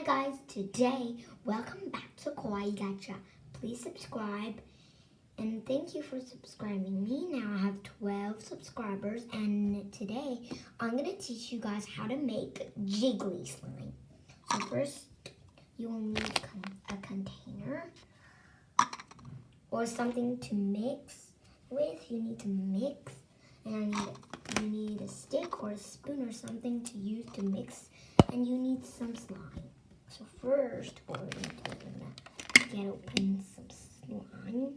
Hi guys, today, welcome back to Kawaii Gacha. Please subscribe and thank you for subscribing me. Now I have 12 subscribers and today I'm going to teach you guys how to make jiggly slime. So first you will need a container or something to mix with. You need to mix and you need a stick or a spoon or something to use to mix, and you need some slime. So first, we're going to get open some slime.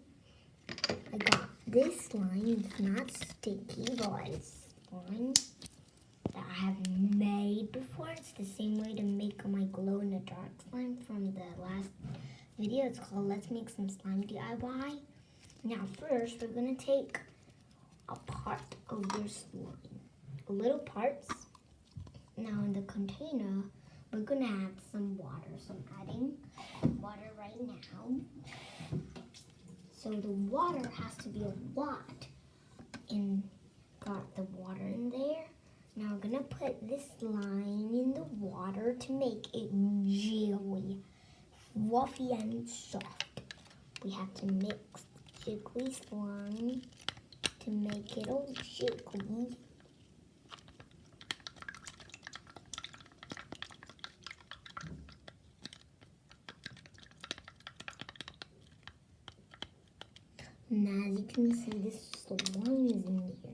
I got this slime. It's not sticky, but it's slime that I have made before. It's the same way to make my glow-in-the-dark slime from the last video. It's called Let's Make Some Slime DIY. Now first, we're going to take a part of your slime, little parts. Now in the container, we're gonna add some water. So I'm adding water right now. So the water has to be a lot, and got the water in there. Now I'm gonna put this slime in the water to make it jelly, fluffy and soft. We have to mix jiggly slime to make it all jiggly. Now as you can see, this slime is in there.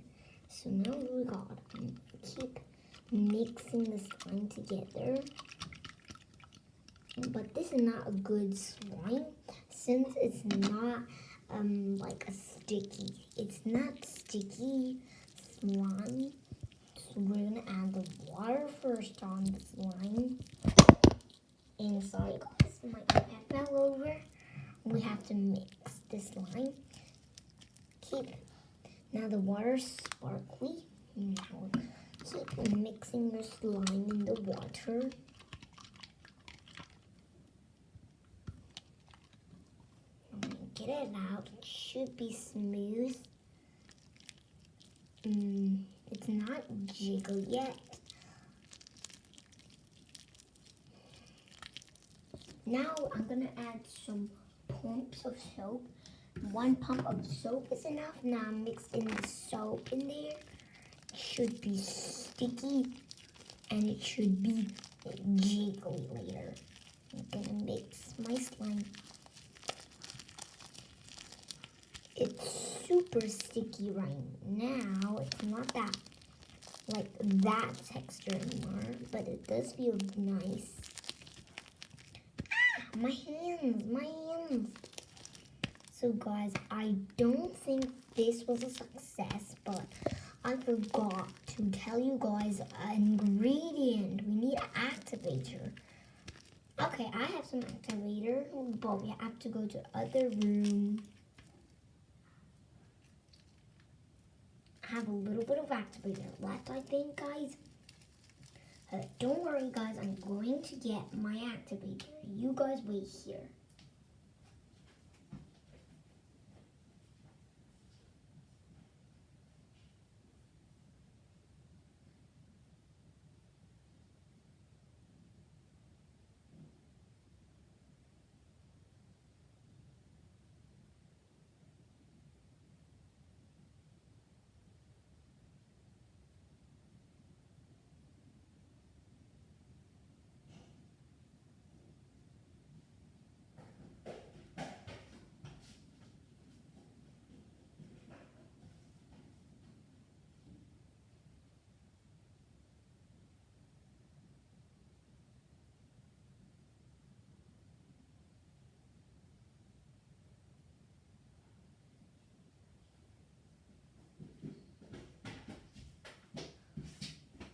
So now we gotta keep mixing the slime together. But this is not a good slime since it's not like a sticky. It's not sticky slime. So we're gonna add the water first on the slime. And sorry guys, my iPad fell over. We have to mix this slime. Now the water's sparkly. Now keep mixing your slime in the water. Get it out. It should be smooth. It's not jiggle yet. Now I'm gonna add some pumps of soap. 1 pump of soap is enough. Now I'm mixing the soap in there. It should be sticky and it should be jiggly later. I'm gonna mix my slime. It's super sticky right now. It's not that like that texture anymore, but it does feel nice. My hands. So guys, I don't think this was a success, but I forgot to tell you guys an ingredient. We need an activator. Okay, I have some activator, but we have to go to other room. I have a little bit of activator left, I think, guys. Don't worry, guys. I'm going to get my activator. You guys wait here.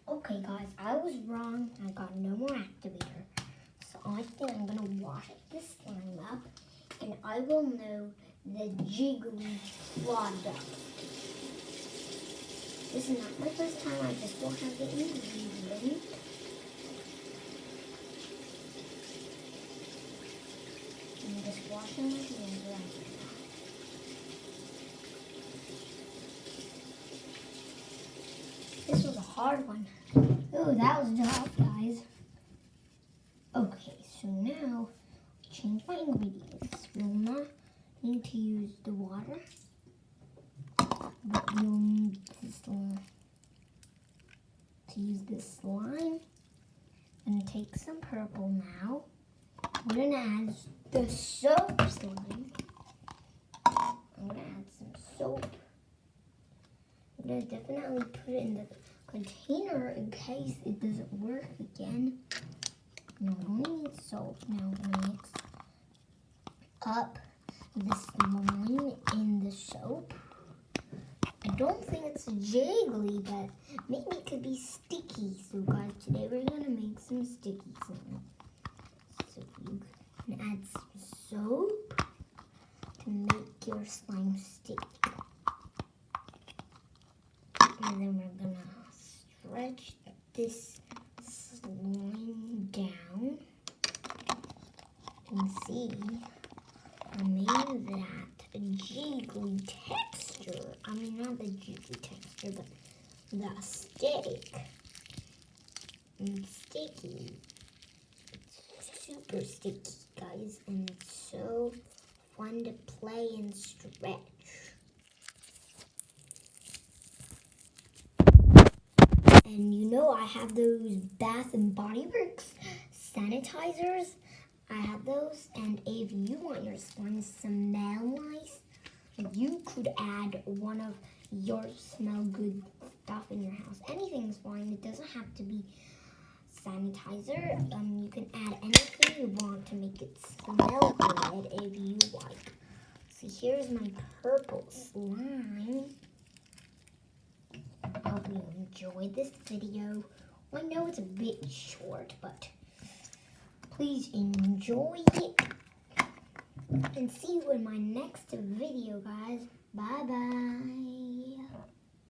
Okay guys, I was wrong. I got no more activator. So I think I'm gonna wash this slime up and I will know the jiggly product. This is not my first time, I just will have the ingredient. I'm just washing my hands right now. This was a hard one. Oh, that was tough, guys. Okay, so now change my ingredients. We'll not need to use the water, but we'll need this to use this slime. And take some purple now. We're gonna add the soap slime. I'm gonna add some soap. I'm gonna definitely put it in the container in case it doesn't work again. No, we only need soap. Now we're gonna mix up the slime in the soap. I don't think it's jiggly, but maybe it could be sticky. So guys, today we're gonna make some sticky slime. So you can add some soap to make your slime stick. And then we're gonna stretch this slime down. You can see I made that jiggly texture. I mean, not the jiggly texture, but the stick. And sticky. It's super sticky, guys, and it's so fun to play and stretch. And you know I have those Bath and Body Works sanitizers. I have those, and if you want your slime to smell nice, you could add one of your smell good stuff in your house. Anything's fine. It doesn't have to be sanitizer. You can add anything you want to make it smell good if you like. So here's my purple slime. I hope you enjoyed this video. I know it's a bit short, but please enjoy it. And see you in my next video, guys. Bye-bye.